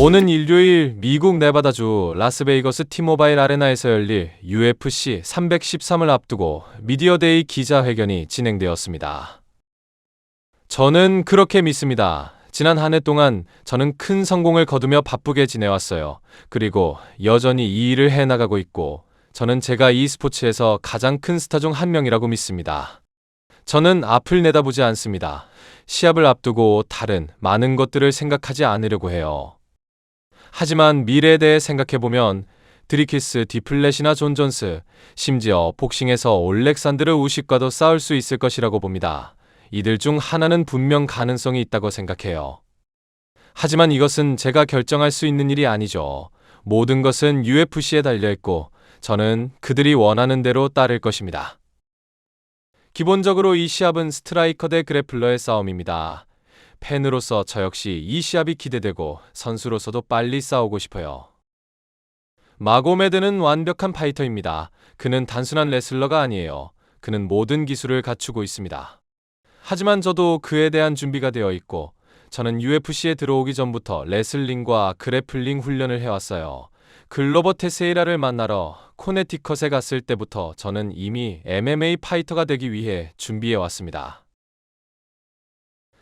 오는 일요일 미국 네바다주 라스베이거스 티모바일 아레나에서 열릴 UFC 313을 앞두고 미디어데이 기자회견이 진행되었습니다. 저는 그렇게 믿습니다. 지난 한 해 동안 저는 큰 성공을 거두며 바쁘게 지내왔어요. 그리고 여전히 이 일을 해나가고 있고 저는 제가 이 스포츠에서 가장 큰 스타 중 한 명이라고 믿습니다. 저는 앞을 내다보지 않습니다. 시합을 앞두고 다른 많은 것들을 생각하지 않으려고 해요. 하지만 미래에 대해 생각해보면 드리키스 디플렛이나 존 존스, 심지어 복싱에서 올렉산드르 우식과도 싸울 수 있을 것이라고 봅니다. 이들 중 하나는 분명 가능성이 있다고 생각해요. 하지만 이것은 제가 결정할 수 있는 일이 아니죠. 모든 것은 UFC에 달려있고 저는 그들이 원하는 대로 따를 것입니다. 기본적으로 이 시합은 스트라이커 대 그래플러의 싸움입니다. 팬으로서 저 역시 이 시합이 기대되고 선수로서도 빨리 싸우고 싶어요. 마고메드는 완벽한 파이터입니다. 그는 단순한 레슬러가 아니에요. 그는 모든 기술을 갖추고 있습니다. 하지만 저도 그에 대한 준비가 되어 있고 저는 UFC에 들어오기 전부터 레슬링과 그래플링 훈련을 해왔어요. 글로버 테세이라를 만나러 코네티컷에 갔을 때부터 저는 이미 MMA 파이터가 되기 위해 준비해왔습니다.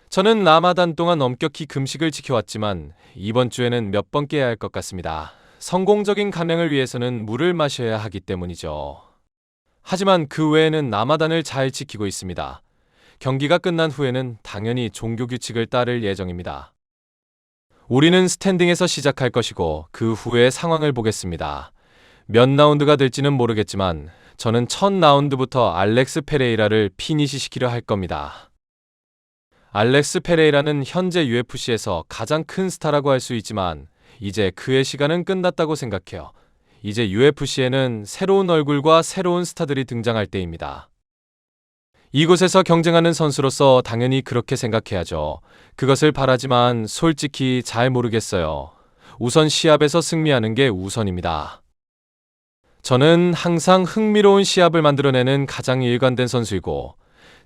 저는 라마단 동안 엄격히 금식을 지켜왔지만 이번 주에는 몇 번 깨야 할 것 같습니다. 성공적인 감량을 위해서는 물을 마셔야 하기 때문이죠. 하지만 그 외에는 라마단을 잘 지키고 있습니다. 경기가 끝난 후에는 당연히 종교 규칙을 따를 예정입니다. 우리는 스탠딩에서 시작할 것이고 그 후의 상황을 보겠습니다. 몇 라운드가 될지는 모르겠지만 저는 첫 라운드부터 알렉스 페레이라를 피니시 시키려 할 겁니다. 알렉스 페레이라는 현재 UFC에서 가장 큰 스타라고 할 수 있지만 이제 그의 시간은 끝났다고 생각해요. 이제 UFC에는 새로운 얼굴과 새로운 스타들이 등장할 때입니다. 이곳에서 경쟁하는 선수로서 당연히 그렇게 생각해야죠. 그것을 바라지만 솔직히 잘 모르겠어요. 우선 시합에서 승리하는 게 우선입니다. 저는 항상 흥미로운 시합을 만들어내는 가장 일관된 선수이고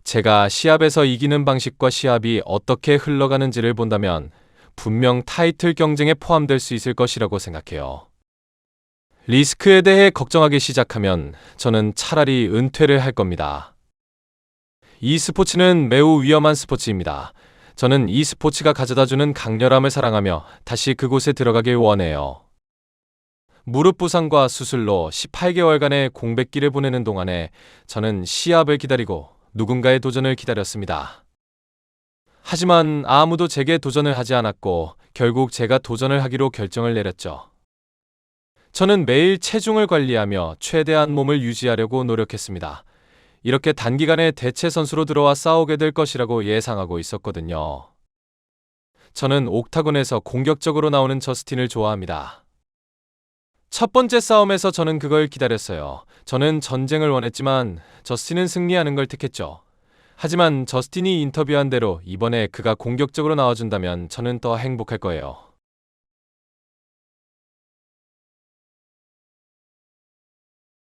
제가 시합에서 이기는 방식과 시합이 어떻게 흘러가는지를 본다면 분명 타이틀 경쟁에 포함될 수 있을 것이라고 생각해요. 리스크에 대해 걱정하기 시작하면 저는 차라리 은퇴를 할 겁니다. 이 스포츠는 매우 위험한 스포츠입니다. 저는 이 스포츠가 가져다주는 강렬함을 사랑하며 다시 그곳에 들어가길 원해요. 무릎 부상과 수술로 18개월간의 공백기를 보내는 동안에 저는 시합을 기다리고 누군가의 도전을 기다렸습니다. 하지만 아무도 제게 도전을 하지 않았고 결국 제가 도전을 하기로 결정을 내렸죠. 저는 매일 체중을 관리하며 최대한 몸을 유지하려고 노력했습니다. 이렇게 단기간에 대체 선수로 들어와 싸우게 될 것이라고 예상하고 있었거든요. 저는 옥타곤에서 공격적으로 나오는 저스틴을 좋아합니다. 첫 번째 싸움에서 저는 그걸 기다렸어요. 저는 전쟁을 원했지만 저스틴은 승리하는 걸 택했죠. 하지만 저스틴이 인터뷰한 대로 이번에 그가 공격적으로 나와준다면 저는 더 행복할 거예요.